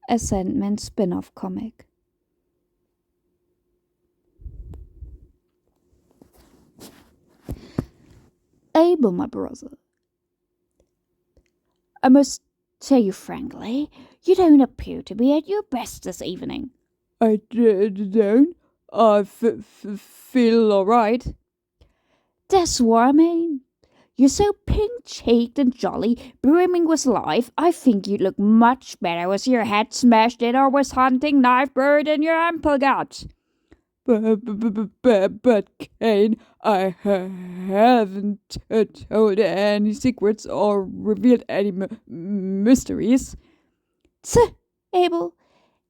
a Sandman spinoff comic. Abel, my brother, I must tell you frankly, you don't appear to be at your best this evening. I don't. I feel alright. That's what I mean. You're so pink-cheeked and jolly, brimming with life, I think you'd look much better with your head smashed in or with hunting knife buried in your ample gut. But Kane, I haven't told any secrets or revealed any mysteries. Tch, Abel,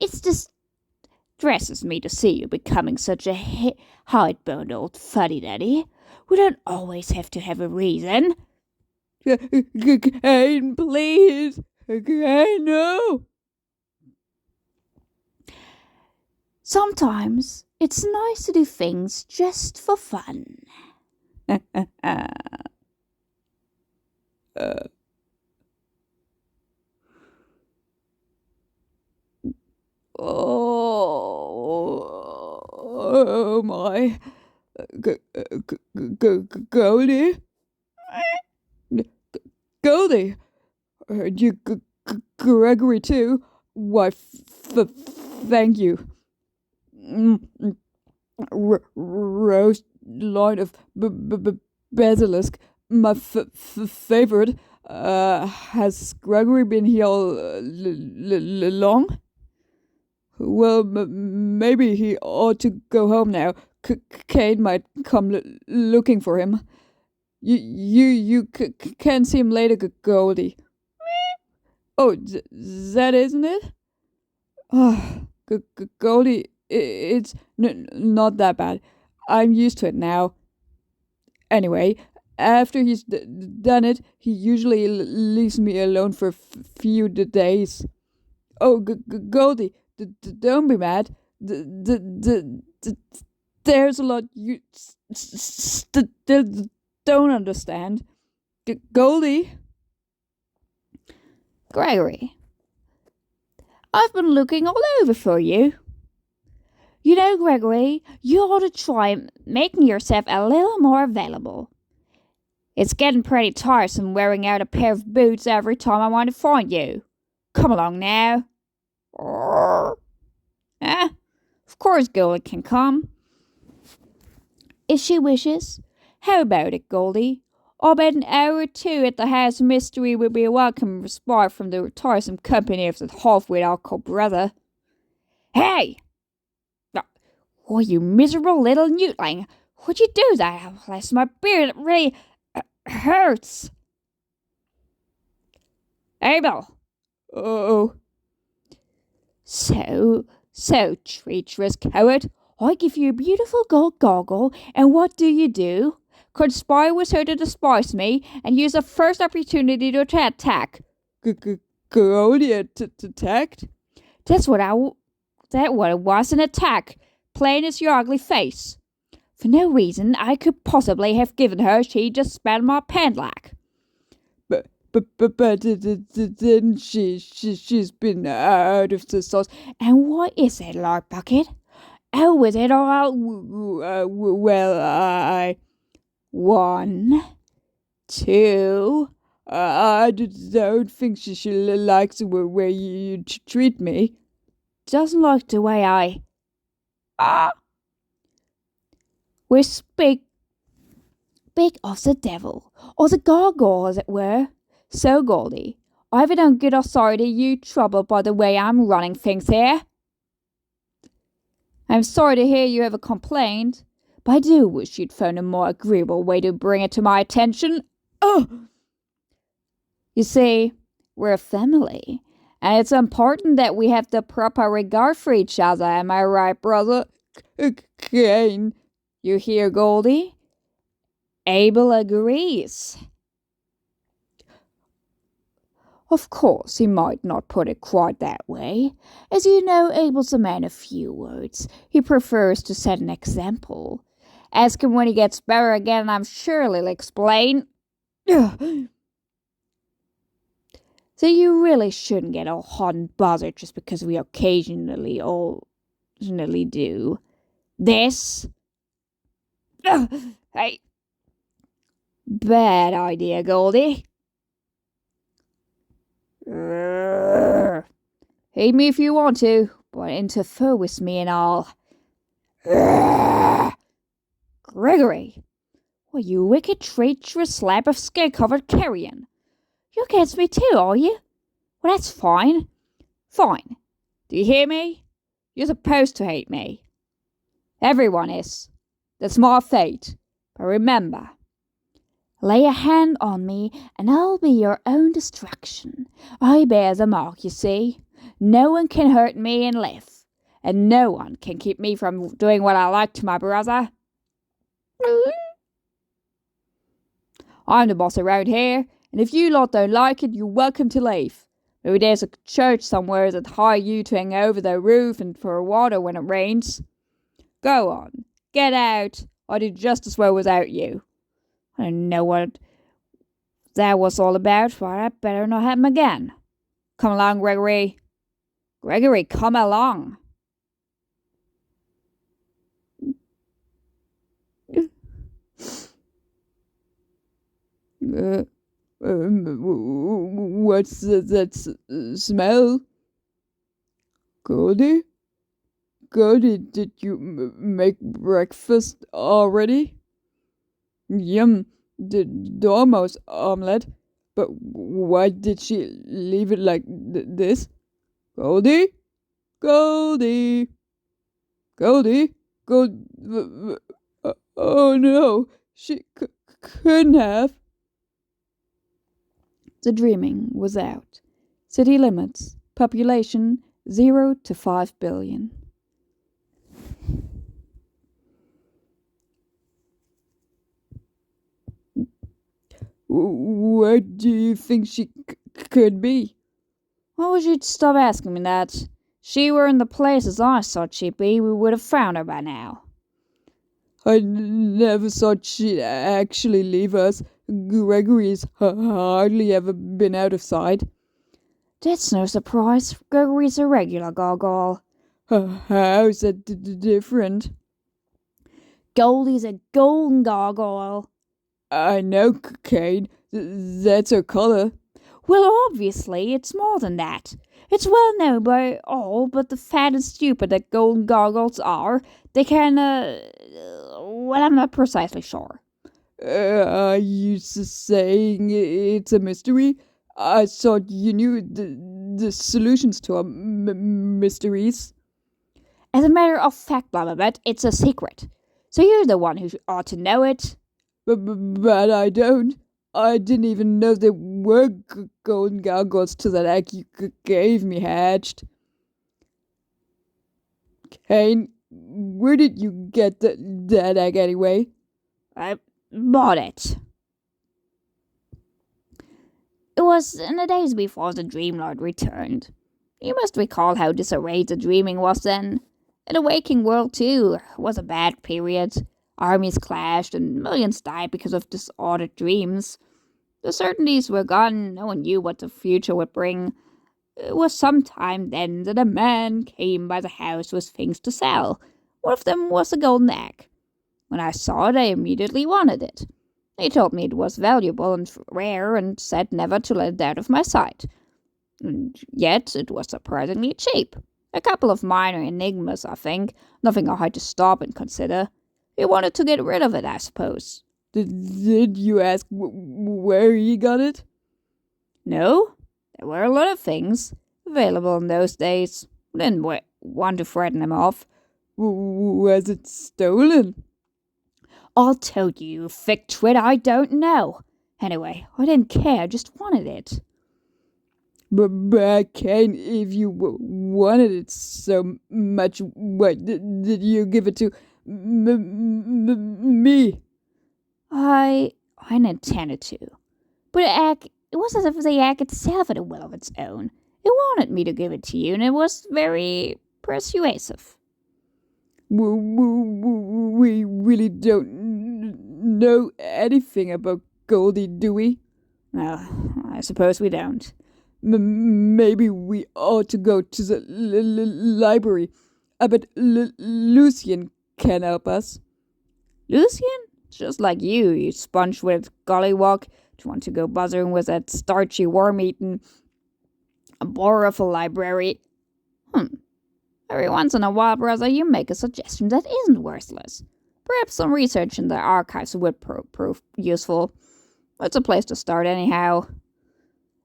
it distresses me to see you becoming such a hide-boned old fuddy-duddy. We don't always have to have a reason. Kane, please. Kane, no. Sometimes it's nice to do things just for fun. Oh my. Goldie? Goldie? Heard you, Gregory, too? Why, thank you. Roast line of basilisk, my favorite. Has Gregory been here all long? Well, maybe he ought to go home now. Kate might come looking for him. You can see him later, Goldie. Oh, that isn't it? Oh, Goldie, it's not that bad. I'm used to it now. Anyway, after he's done it, he usually leaves me alone for a few days. Oh, Goldie, don't be mad. There's a lot you still don't understand. Goldie? Gregory, I've been looking all over for you. You know, Gregory, you ought to try making yourself a little more available. It's getting pretty tiresome wearing out a pair of boots every time I want to find you. Come along now. Of course Goldie can come. If she wishes. How about it, Goldie? I'll bet an hour or two at the House of Mystery will be a welcome respite from the tiresome company of that half-wit uncle brother. Hey! Oh, you miserable little newtling! Would you do that? Bless my beard, it really hurts. Abel! Oh. So, treacherous coward, I give you a beautiful gold goggle, and what do? Conspire with her to despise me, and use the first opportunity to attack. Goldie attacked? That what it was, an attack, plain as your ugly face. For no reason I could possibly have given her, she just spat my penlack. But didn't she's been out of the sauce. And what is it, Lord Bucket? Oh, is it all? Well, I... 1, 2... I don't think she likes the way you treat me. Doesn't like the way I... We speak of the devil, or the gargoyle, as it were. So, Goldie, I've done good or sorry to you troubled by the way I'm running things here. I'm sorry to hear you ever complained, but I do wish you'd found a more agreeable way to bring it to my attention. You see, we're a family, and it's important that we have the proper regard for each other, am I right, brother? Kane. You hear, Goldie? Abel agrees. Of course, he might not put it quite that way. As you know, Abel's a man of few words. He prefers to set an example. Ask him when he gets better again, and I'm sure he'll explain. So you really shouldn't get all hot and bothered just because we occasionally do this. Ugh, hey. Bad idea, Goldie. Hate me if you want to, but interfere with me and I'll... Gregory, well, you wicked, treacherous slab of skin-covered carrion. You're against me too, are you? Well, that's fine. Fine. Do you hear me? You're supposed to hate me. Everyone is. That's my fate. But remember, lay a hand on me and I'll be your own destruction. I bear the mark, you see. No one can hurt me and live. And no one can keep me from doing what I like to my brother. I'm the boss around here, and if you lot don't like it, you're welcome to leave. Maybe there's a church somewhere that hire you to hang over their roof and for water when it rains. Go on, get out. I do just as well without you. I don't know what that was all about, but I better not happen again. Come along, Gregory. Gregory, come along. What's that smell? Goldie? Goldie, did you make breakfast already? Yum, the dormouse omelette. But why did she leave it like this? Goldie? Goldie? Goldie? Oh no, she couldn't have. The dreaming was out. City limits. Population 0 to 5 billion. Where do you think she could be? Why would you stop asking me that? She were in the places I thought she'd be, we would have found her by now. I never thought she'd actually leave us. Gregory's hardly ever been out of sight. That's no surprise. Gregory's a regular gargoyle. How's that different? Goldie's a golden gargoyle. I know, Kane. That's her color. Well, obviously, it's more than that. It's well known by all but the fat and stupid that golden gargoyles are. They can, well, I'm not precisely sure. Are you saying it's a mystery? I thought you knew the solutions to our mysteries. As a matter of fact, Blabberbat, it's a secret. So you're the one who ought to know it. But I don't. I didn't even know there were golden gargoyles till that egg you gave me hatched. Kane, where did you get that egg anyway? I bought it. It was in the days before the Dream Lord returned. You must recall how disarrayed the dreaming was then. In the waking world, too, was a bad period. Armies clashed and millions died because of disordered dreams. The certainties were gone, no one knew what the future would bring. It was some time then that a man came by the house with things to sell. One of them was a golden egg. When I saw it, I immediately wanted it. He told me it was valuable and rare and said never to let it out of my sight. And yet it was surprisingly cheap. A couple of minor enigmas, I think. Nothing I had to stop and consider. He wanted to get rid of it, I suppose. Did you ask where he got it? No. There were a lot of things available in those days. Didn't want to frighten him off. Was it stolen? I'll tell you, thick twit, I don't know. Anyway, I didn't care, just wanted it. But Kane, if you wanted it so much, why did you give it to me? I intended to. But it was as if the egg itself had a will of its own. It wanted me to give it to you, and it was very persuasive. We really don't know anything about Goldie, do we? Well, I suppose we don't. Maybe we ought to go to the library. I bet Lucian can help us. Lucian? Just like you sponge with gollywog. Do you want to go buzzing with that starchy worm-eaten bore of a library? Every once in a while, brother, you make a suggestion that isn't worthless. Perhaps some research in the archives would prove useful. It's a place to start anyhow.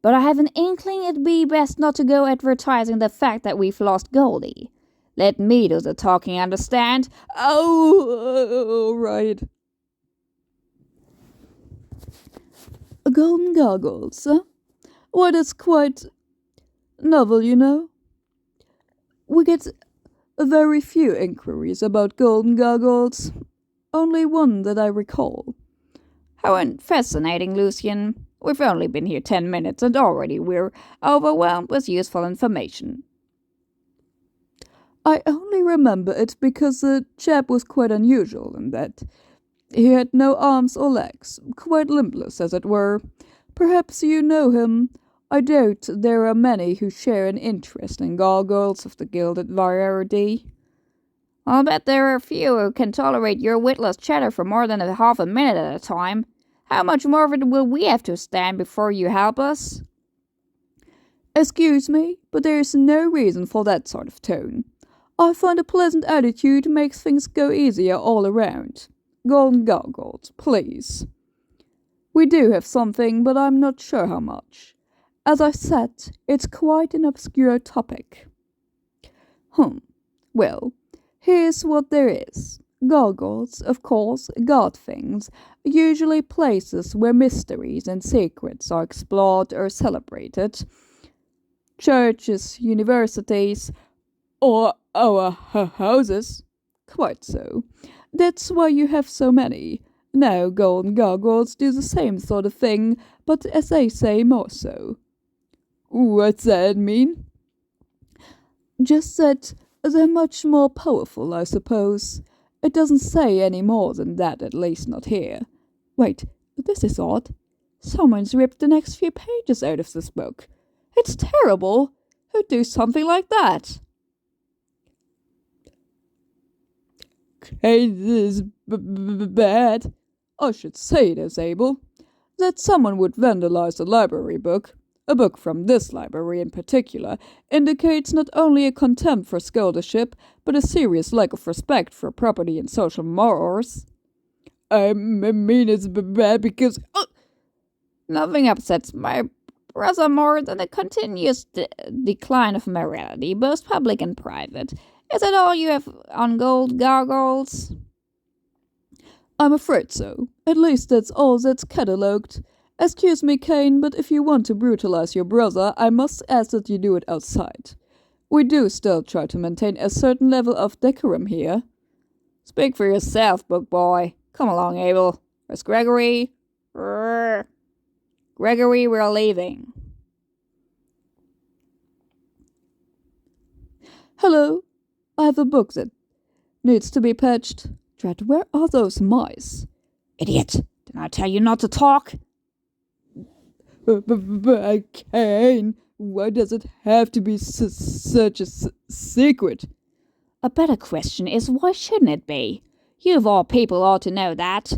But I have an inkling it'd be best not to go advertising the fact that we've lost Goldie. Let me do the talking, understand? Oh, right. Golden goggles, huh? Why, that's quite novel, you know. We get very few inquiries about golden goggles. Only one that I recall. How fascinating, Lucian. We've only been here 10 minutes and already we're overwhelmed with useful information. I only remember it because the chap was quite unusual in that he had no arms or legs, quite limbless as it were. Perhaps you know him. I doubt there are many who share an interest in gargoyles of the gilded variety. I'll bet there are few who can tolerate your witless chatter for more than half a minute at a time. How much more of it will we have to stand before you help us? Excuse me, but there is no reason for that sort of tone. I find a pleasant attitude makes things go easier all around. Golden goggles, please. We do have something, but I'm not sure how much. As I said, it's quite an obscure topic. Well, here's what there is. Goggles, of course, god things, usually places where mysteries and secrets are explored or celebrated. Churches, universities, or our houses. Quite so. That's why you have so many. Now golden goggles do the same sort of thing, but as they say, more so. What's that mean? Just that they're much more powerful, I suppose. It doesn't say any more than that, at least not here. Wait, this is odd. Someone's ripped the next few pages out of this book. It's terrible. Who'd do something like that? It is bad. I should say it is, Abel. That someone would vandalize a library book, a book from this library in particular, indicates not only a contempt for scholarship, but a serious lack of respect for property and social morals. I mean, it's bad because... Nothing upsets my brother more than the continuous decline of morality, both public and private. Is that all you have on gold goggles? I'm afraid so. At least that's all that's catalogued. Excuse me, Kane, but if you want to brutalize your brother, I must ask that you do it outside. We do still try to maintain a certain level of decorum here. Speak for yourself, book boy. Come along, Abel. Where's Gregory? Gregory, we're leaving. Hello. I have a book that needs to be patched. Drat, where are those mice? Idiot! Didn't I tell you not to talk? Kane, why does it have to be such a secret? A better question is, why shouldn't it be? You of all people ought to know that.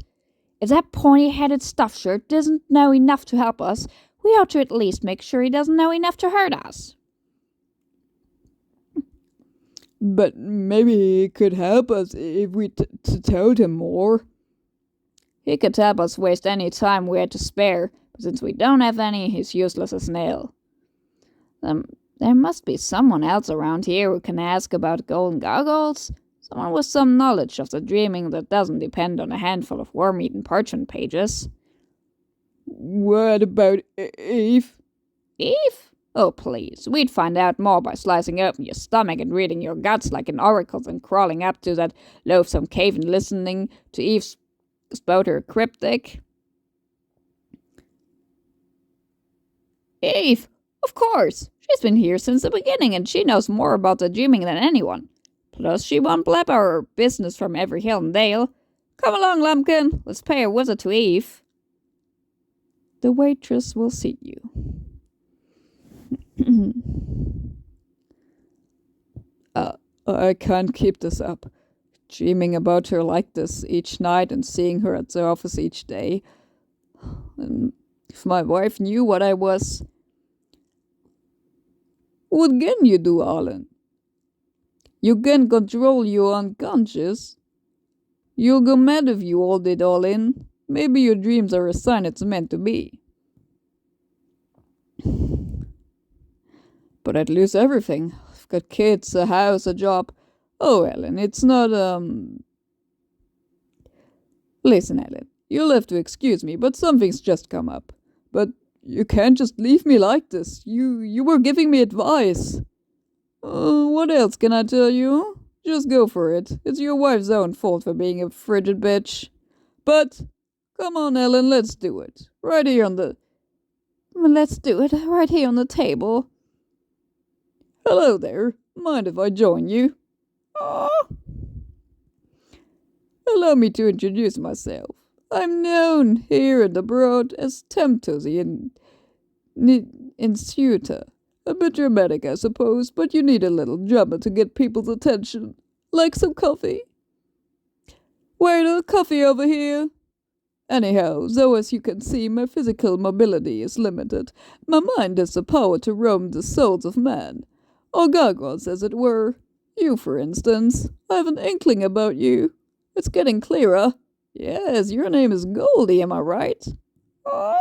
If that pointy-headed stuffed shirt doesn't know enough to help us, we ought to at least make sure he doesn't know enough to hurt us. But maybe he could help us if we told him more. He could help us waste any time we had to spare, but since we don't have any, he's useless as nail. There must be someone else around here who can ask about golden goggles. Someone with some knowledge of the dreaming that doesn't depend on a handful of worm-eaten parchment pages. What about Eve? Eve? Oh, please. We'd find out more by slicing open your stomach and reading your guts like an oracle than crawling up to that loathsome cave and listening to Eve spout her cryptic. Eve! Of course! She's been here since the beginning and she knows more about the dreaming than anyone. Plus, she won't blab our business from every hill and dale. Come along, Lumpkin. Let's pay a visit to Eve. The waitress will see you. I can't keep this up. Dreaming about her like this each night and seeing her at the office each day. And if my wife knew what I was, what can you do, Alan? You can control your unconscious. You'll go mad if you hold it all in. Maybe your dreams are a sign it's meant to be. But I'd lose everything. I've got kids, a house, a job. Oh, Ellen, it's not, Listen, Ellen, you'll have to excuse me, but something's just come up. But you can't just leave me like this. You were giving me advice. What else can I tell you? Just go for it. It's your wife's own fault for being a frigid bitch. But, come on, Ellen, let's do it. Right here on the... Let's do it right here on the table. Hello there. Mind if I join you? Oh. Allow me to introduce myself. I'm known here and abroad as Temptozy in Ceuta. A bit dramatic, I suppose, but you need a little drama to get people's attention. Like some coffee? Waiter, coffee over here. Anyhow, though as you can see, my physical mobility is limited, my mind has the power to roam the souls of men. Or gargoyles, as it were. You, for instance. I have an inkling about you. It's getting clearer. Yes, your name is Goldie, am I right? Oh.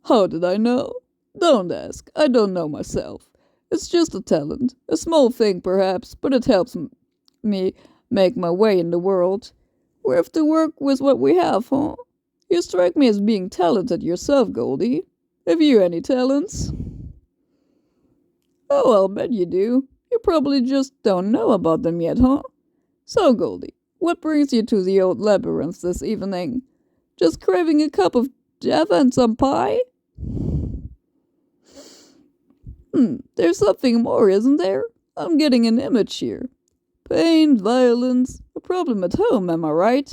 How did I know? Don't ask. I don't know myself. It's just a talent. A small thing, perhaps, but it helps me make my way in the world. We have to work with what we have, huh? You strike me as being talented yourself, Goldie. Have you any talents? Oh, I'll bet you do. You probably just don't know about them yet, huh? So, Goldie, what brings you to the old labyrinth this evening? Just craving a cup of java and some pie? There's something more, isn't there? I'm getting an image here. Pain, violence, a problem at home, am I right?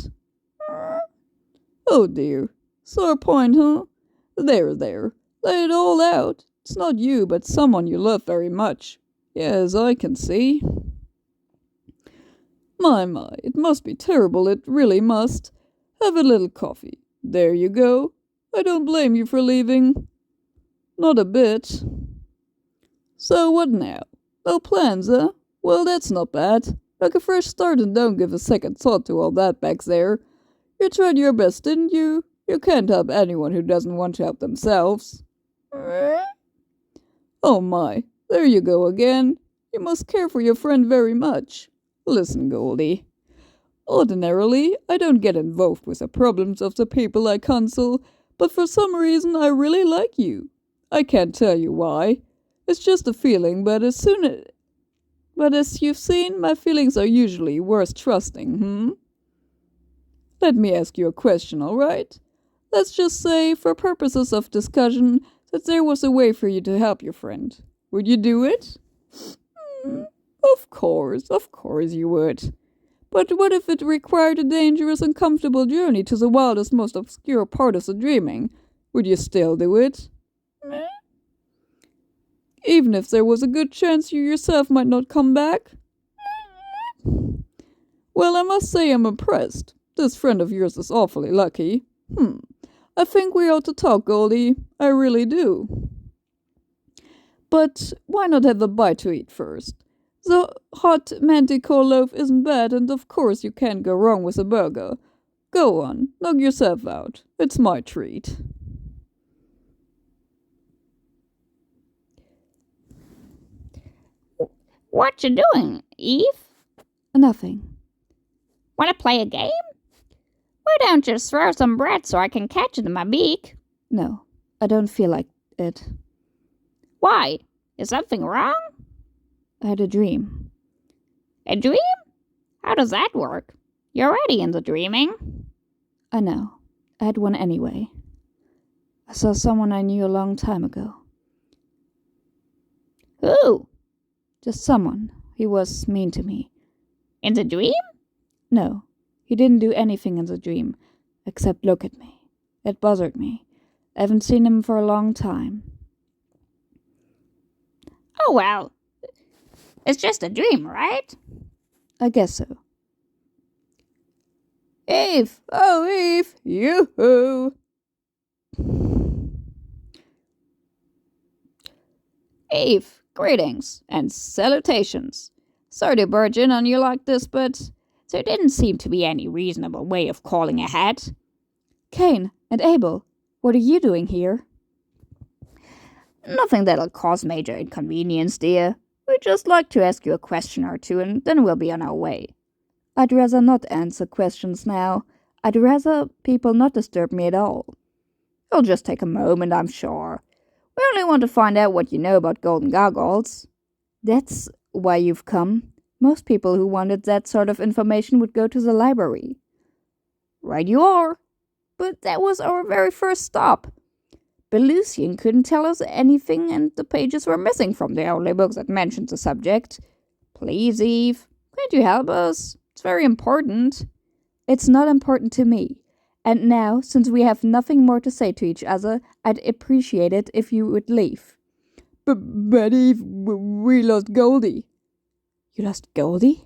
Oh dear, sore point, huh? There, lay it all out. It's not you, but someone you love very much. Yes, I can see. My, it must be terrible, it really must. Have a little coffee. There you go. I don't blame you for leaving. Not a bit. So what now? No plans, huh? Well, that's not bad. Like a fresh start and don't give a second thought to all that back there. You tried your best, didn't you? You can't help anyone who doesn't want to help themselves. Oh my, there you go again. You must care for your friend very much. Listen, Goldie. Ordinarily, I don't get involved with the problems of the people I counsel, but for some reason I really like you. I can't tell you why. It's just a feeling, but as you've seen, my feelings are usually worth trusting, Let me ask you a question, all right? Let's just say, for purposes of discussion, that there was a way for you to help your friend. Would you do it? Of course you would. But what if it required a dangerous, uncomfortable journey to the wildest, most obscure part of the dreaming? Would you still do it? Even if there was a good chance you yourself might not come back? Well, I must say I'm impressed. This friend of yours is awfully lucky. I think we ought to talk, Goldie. I really do. But why not have a bite to eat first? The hot manticore loaf isn't bad, and of course you can't go wrong with a burger. Go on, knock yourself out. It's my treat. What you doing, Eve? Nothing. Want to play a game? Why don't you throw some bread so I can catch it in my beak? No, I don't feel like it. Why? Is something wrong? I had a dream. A dream? How does that work? You're already in the dreaming. I know. I had one anyway. I saw someone I knew a long time ago. Who? Just someone. He was mean to me. In the dream? No, he didn't do anything in the dream, except look at me. It bothered me. I haven't seen him for a long time. Oh well, it's just a dream, right? I guess so. Eve! Oh, Eve! Yoo-hoo! Eve, greetings and salutations. Sorry to barge in on you like this, but there didn't seem to be any reasonable way of calling ahead. Cain and Abel, what are you doing here? Nothing that'll cause major inconvenience, dear. We'd just like to ask you a question or two, and then we'll be on our way. I'd rather not answer questions now. I'd rather people not disturb me at all. It'll just take a moment, I'm sure. We only want to find out what you know about golden gargoyles. That's why you've come. Most people who wanted that sort of information would go to the library. Right you are. But that was our very first stop. Belusian couldn't tell us anything, and the pages were missing from the only books that mentioned the subject. Please, Eve, can't you help us? It's very important. It's not important to me. And now, since we have nothing more to say to each other, I'd appreciate it if you would leave. But Eve, we lost Goldie. You lost Goldie?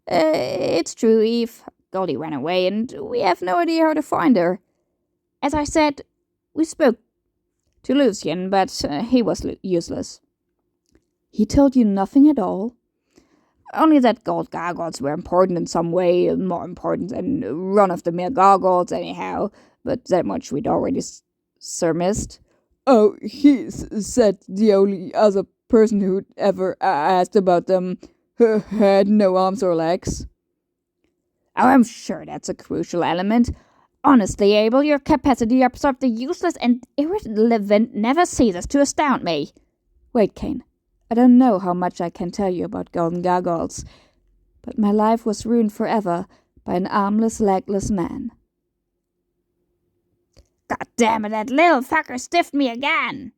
It's true, Eve. Goldie ran away, and we have no idea how to find her. As I said, we spoke to Lucian, but he was useless. He told you nothing at all? Only that gold gargoyles were important in some way, more important than run-of-the-mill gargoyles anyhow, but that much we'd already surmised. Oh, he said the only other person who'd ever asked about them had no arms or legs. Oh, I'm sure that's a crucial element. Honestly, Abel, your capacity to absorb the useless and irrelevant never ceases to astound me. Wait, Cain. I don't know how much I can tell you about golden gargoyles, but my life was ruined forever by an armless, legless man. God damn it, that little fucker stiffed me again.